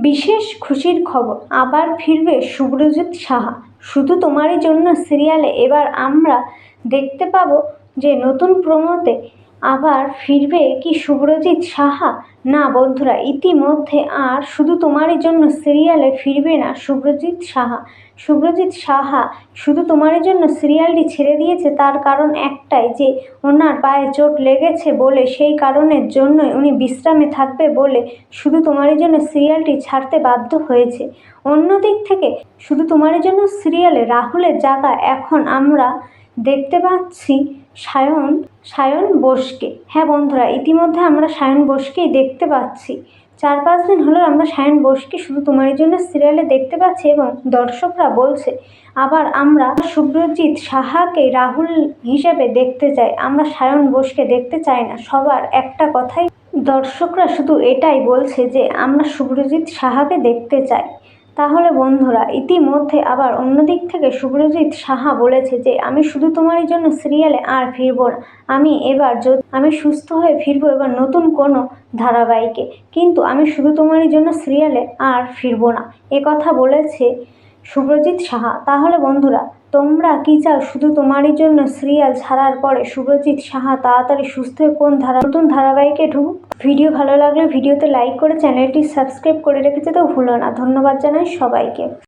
বিশেষ খুশির খবর, আবার ফিরবে শুভ্রজিৎ সাহা। শুধু তোমারই জন্য সিরিয়ালে এবার আমরা দেখতে পাবো যে নতুন প্রোমোতে আবার ফিরবে কি শুভ্রজিৎ সাহা? না বন্ধুরা, ইতিমধ্যে আর শুধু তোমারই জন্য সিরিয়ালে ফিরবে না শুভ্রজিৎ সাহা। শুভ্রজিৎ সাহা শুধু তোমারই জন্য সিরিয়ালটি ছেড়ে দিয়েছে, তার কারণ একটাই, যে ওনার পায়ে চোট লেগেছে বলে, সেই কারণের জন্যই উনি বিশ্রামে থাকবে বলে শুধু তোমারই জন্য সিরিয়ালটি ছাড়তে বাধ্য হয়েছে। অন্যদিক থেকে শুধু তোমারই জন্য সিরিয়ালে রাহুলের জায়গায় এখন আমরা দেখতে পাচ্ছি সায়ন বোসকে। হ্যাঁ বন্ধুরা, ইতিমধ্যে আমরা সায়ন বোসকেই দেখতে পাচ্ছি। 4-5 দিন হলো আমরা সায়ন বোসকে শুধু তোমারই জন্য সিরিয়ালে দেখতে পাচ্ছি এবং দর্শকরা বলছে আবার আমরা শুভ্রজিৎ সাহাকে রাহুল হিসেবে দেখতে চাই, আমরা সায়ন বোসকে দেখতে চাই না। সবার একটা কথাই, দর্শকরা শুধু এটাই বলছে যে আমরা শুভ্রজিৎ সাহাকে দেখতে চাই। তাহলে বন্ধুরা, ইতিমধ্যে আবার অন্যদিক থেকে শুভ্রজিৎ সাহা বলেছে যে আমি শুধু তোমারই জন্য সিরিয়ালে আর ফিরবো না, আমি সুস্থ হয়ে ফিরবো এবার নতুন কোনো ধারাবাহিকে, কিন্তু আমি শুধু তোমারই জন্য সিরিয়ালে আর ফিরবো না, কথা বলেছে শুভ্রজিৎ সাহা। তাহলে বন্ধুরা, তোমরা কি চাও শুধু তোমারই জন্য সিরিয়াল ছাড়ার পরে শুভ্রজিৎ সাহা তাড়াতাড়ি সুস্থ হয়ে কোন নতুন ধারাবাহিকে ঢুকুক? ভিডিও ভালো লাগলে ভিডিওতে লাইক করে চ্যানেলটি সাবস্ক্রাইব করে রেখে যেতেও ভুলো না। ধন্যবাদ জানাই সবাইকে।